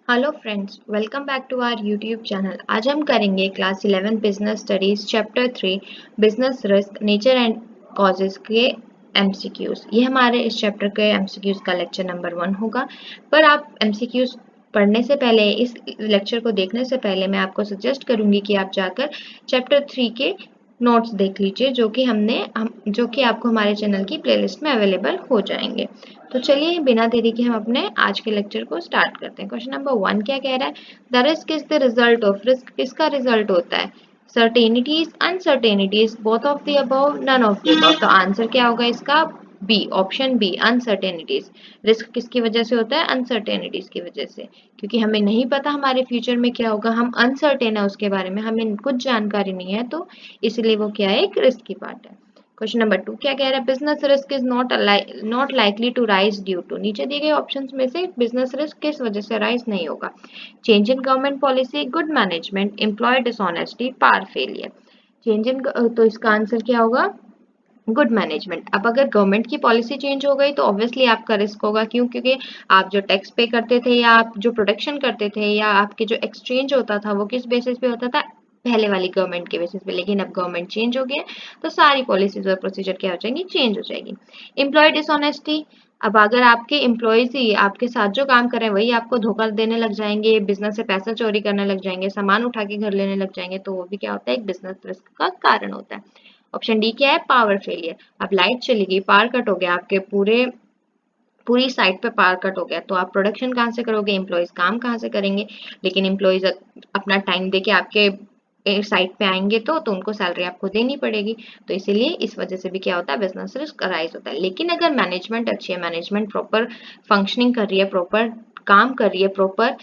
Hello friends, welcome back to our YouTube channel. आज हम करेंगे class 11 business studies chapter 3 business risk nature and causes के MCQs. ये हमारे इस चैप्टर के एमसीक्यूज का लेक्चर नंबर 1 होगा। पर आप एमसीक्यूज पढ़ने से पहले, इस लेक्चर को देखने से पहले मैं आपको सजेस्ट करूंगी कि आप जाकर चैप्टर 3 के नोट्स देख लीजिए, जो कि आपको हमारे चैनल की प्लेलिस्ट में अवेलेबल हो जाएंगे। तो चलिए बिना देरी के हम अपने आज के लेक्चर को स्टार्ट करते हैं। क्वेश्चन नंबर 1 क्या कह रहा है? The risk is the result of, risk किसका रिजल्ट होता है? Certainties, uncertainties, both of the above, none of the above. तो आंसर क्या होगा इसका? B, option B, uncertainties. Risk किसकी वजह से होता है? अनसर्टेनिटीज की वजह से, क्योंकि हमें नहीं पता हमारे फ्यूचर में क्या होगा, हम अनसर्टेन है उसके बारे में, हमें कुछ जानकारी नहीं है, तो इसलिए वो क्या है? एक रिस्क की पार्ट है। क्वेश्चन नंबर 2 क्या कह रहा है? Business risk is not likely to rise due to. नीचे दिए गए ऑप्शंस में से बिजनेस रिस्क किस वजह से राइज नहीं होगा? Change in government policy, good management, employ dishonesty, power failure. Change in, तो इसका आंसर क्या होगा? Good management. अब अगर गवर्नमेंट की पॉलिसी चेंज हो गई तो ऑब्वियसली आपका रिस्क होगा। क्यों? क्योंकि आप जो टैक्स पे करते थे, या आप जो प्रोडक्शन करते थे, या आपके जो एक्सचेंज होता था, वो किस बेसिस पे होता था? पहले वाली गवर्नमेंट के बेसिस पे। लेकिन अब गवर्नमेंट चेंज हो गई है, तो सारी पॉलिसीज और प्रोसीजर क्या हो जाएंगी? चेंज हो जाएगी। Employ dishonesty. अब अगर आपके एम्प्लॉयज ही आपके साथ जो काम कर रहे हैं वही आपको धोखा देने लग जाएंगे, बिजनेस से पैसा चोरी करने लग जाएंगे, सामान उठा के घर लेने लग जाएंगे, तो वो भी क्या होता है? एक बिजनेस रिस्क का कारण होता है। ऑप्शन डी क्या है? Power failure. अब लाइट चली गई, पावर कट हो गया, आपके पूरी साइट पे पावर कट हो गया, तो आप प्रोडक्शन कहाँ से करोगे? एम्प्लॉयज काम कहाँ से करेंगे? लेकिन एम्प्लॉयज अपना टाइम देके आपके साइट पे आएंगे तो उनको सैलरी आपको देनी पड़ेगी। तो इसीलिए इस वजह से भी क्या होता है? बिजनेस रिस्क राइज होता है। लेकिन अगर मैनेजमेंट अच्छी है, मैनेजमेंट प्रॉपर फंक्शनिंग कर रही है, प्रॉपर काम कर रही है, प्रॉपर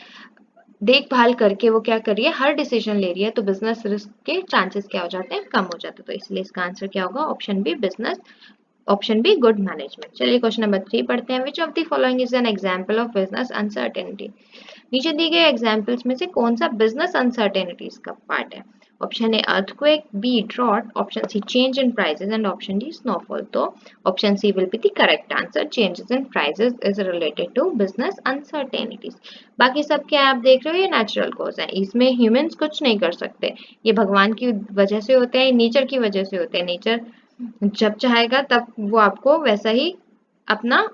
देखभाल करके वो क्या कर रही है? हर डिसीजन ले रही है, तो बिजनेस रिस्क के चांसेस क्या हो जाते हैं? कम हो जाते हैं। तो इसलिए इसका आंसर क्या होगा? Option B, business, option B, good management. चलिए क्वेश्चन नंबर 3 पढ़ते हैं। Which of the following is an example of business uncertainty? नीचे दिए गए एग्जांपल्स में से कौन सा बिजनेस अनसर्टेनिटीज का पार्ट है? Option A earthquake, B drought, option C change in prices, and option D snowfall. तो option C will be the correct answer. Changes in prices is related to business uncertainties. बाकी सब क्या आप देख रहे हो? ये नेचुरल कॉज है, इसमें ह्यूमंस कुछ नहीं कर सकते। ये भगवान की वजह से होते हैं, नेचर की वजह से होते हैं। नेचर जब चाहेगा तब वो आपको वैसा ही अपना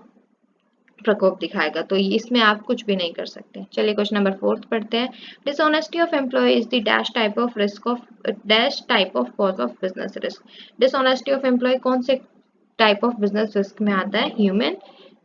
प्रकोप दिखाएगा, तो इसमें आप कुछ भी नहीं कर सकते। चलिए क्वेश्चन नंबर 4 पढ़ते हैं। Dishonesty of employ is the dash type of risk of dash type of cause of business risk. Dishonesty of employ कौन से टाइप ऑफ बिजनेस रिस्क में आता है? Human,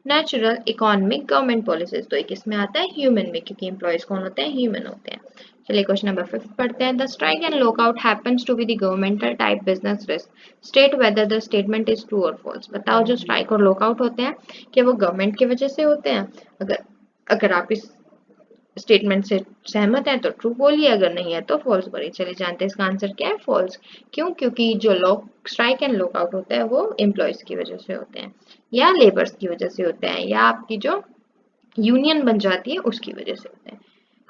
natural, economic, government policies. तो एक इसमें आता है ह्यूमन में, क्योंकि एम्प्लॉयज कौन होते हैं? ह्यूमन होते हैं। चलिए क्वेश्चन नंबर 5 पढ़ते हैं। The strike and lockout happens to be the governmental type business risk. State whether the statement is true और फॉल्स। बताओ, जो स्ट्राइक और लॉकआउट होते हैं, क्या वो गवर्नमेंट की वजह से होते हैं? अगर अगर आप इस स्टेटमेंट से सहमत है तो ट्रू बोलिए, अगर नहीं है तो फॉल्स बोलिए। चलिए जानते हैं इसका आंसर क्या है? फॉल्स। क्यों? क्योंकि जो लॉक स्ट्राइक एंड लॉकआउट होता है वो एम्प्लॉयज की वजह से होते हैं, या लेबर्स की वजह से होते हैं, या आपकी जो यूनियन बन जाती है उसकी वजह से होते हैं।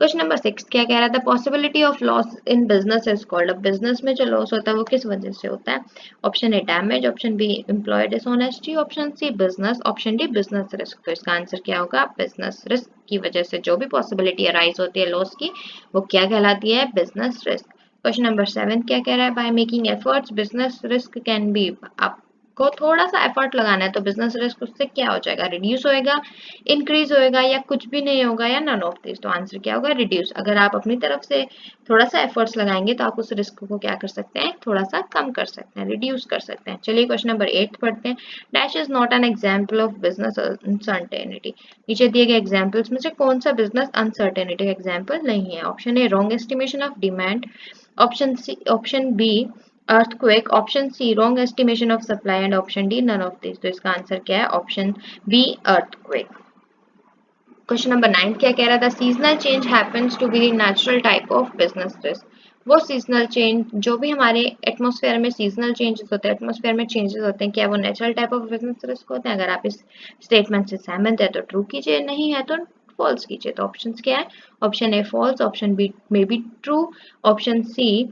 क्वेश्चन नंबर 6 क्या कह रहा था? Possibility of loss in business is called. अब बिजनेस में जो लॉस होता है वो किस वजह से होता है? Option A damage, option B employ dishonesty, option C business, option D business risk. तो इसका आंसर क्या होगा? बिजनेस रिस्क की वजह से जो भी पॉसिबिलिटी अराइज होती है लॉस की, वो क्या कहलाती है? Business risk. क्वेश्चन नंबर 7 क्या कह रहा है? By making efforts business risk can be. आपको थोड़ा सा एफर्ट लगाना है तो बिजनेस रिस्क उससे क्या हो जाएगा? रिड्यूस होएगा, इंक्रीज होएगा, या कुछ भी नहीं होगा, या नन ऑफ दिस। तो आंसर क्या होगा? रिड्यूस। अगर आप अपनी तरफ से थोड़ा सा एफर्ट्स लगाएंगे तो आप उस रिस्क को क्या कर सकते हैं? थोड़ा सा कम कर सकते हैं, रिड्यूस कर सकते हैं। चलिए क्वेश्चन नंबर 8 पढ़ते हैं। Dash is not an example of business uncertainty. नीचे दिए गए एग्जाम्पल्स में से कौन सा बिजनेस अनसर्टेनिटी एग्जाम्पल नहीं है? Option A wrong estimation of demand, option B earthquake, option C wrong estimation of supply, and option D none of this. तो इसका आंसर क्या है? Option B earthquake। Question number 9 क्या कह रहा था? Seasonal change happens to be the natural type of business risk. वो seasonal change जो भी हमारे एटमॉस्फेयर में सीजनल चेंजेस होते हैं, एटमॉस्फेयर में चेंजेस होते हैं, क्या वो natural type of business risk होते हैं? अगर आप इस स्टेटमेंट से सहमत है तो ट्रू कीजिए, नहीं है तो फॉल्स कीजिए। तो ऑप्शन क्या है? Option A false, option B may be true, option C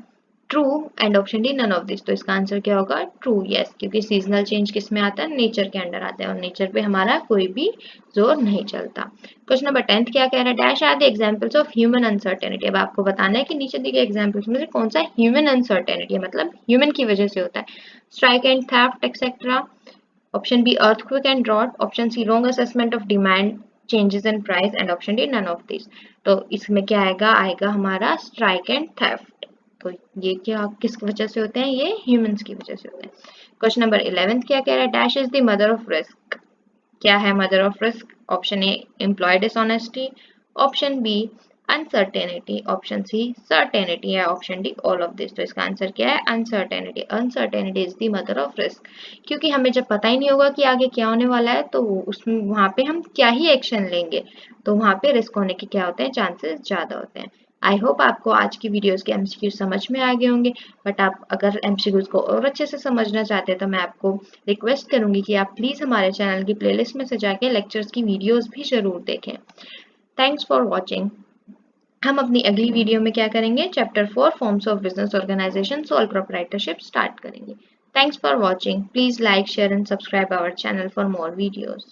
true and option D none of this. तो इसका आंसर क्या होगा? ट्रू, यस, क्योंकि सीजनल चेंज किस में आता है? नेचर के अंडर आता है और नेचर पे हमारा कोई भी जोर नहीं चलता। क्वेश्चन नंबर 10 क्या कह रहा है? Dash are the examples of human uncertainty. अब आपको बताना है कि नीचे दिए गए एग्जांपल्स में से कौन सा ह्यूमन अनसर्टेनिटी है, मतलब ह्यूमन की वजह से होता है। Strike and theft etcetera. Option B earthquake and drought. Option C wrong assessment of demand changes in price and option D none of this. तो इसमें क्या आएगा? आएगा हमारा स्ट्राइक एंड थेफ्ट। तो ये क्या किस वजह से होते हैं? ये ह्यूमंस की वजह से होते हैं। क्वेश्चन नंबर 11 क्या कह रहा है? Dash is the mother of risk. क्या है mother of risk? Option A employ dishonesty, option B uncertainty, option C certainty है, option D all of this. तो इसका आंसर क्या है? Uncertainty. Uncertainty is the mother of risk, क्योंकि हमें जब पता ही नहीं होगा कि आगे क्या होने वाला है तो उसमें वहां पे हम क्या ही एक्शन लेंगे, तो वहां पे रिस्क होने के क्या होते हैं? चांसेस ज्यादा होते हैं। आई होप आपको आज की वीडियोस के एमसीक्यू समझ में आ गए होंगे, बट आप अगर एमसीक्यूज को और अच्छे से समझना चाहते हैं तो मैं आपको रिक्वेस्ट करूंगी कि आप प्लीज़ हमारे चैनल की प्लेलिस्ट में से जाके लेक्चर्स की वीडियोस भी जरूर देखें। Thanks for watching. हम अपनी अगली वीडियो में क्या करेंगे? Chapter 4 forms of business organisation sole proprietorship start करेंगे। Thanks for watching. Please like, share and subscribe our channel for more videos.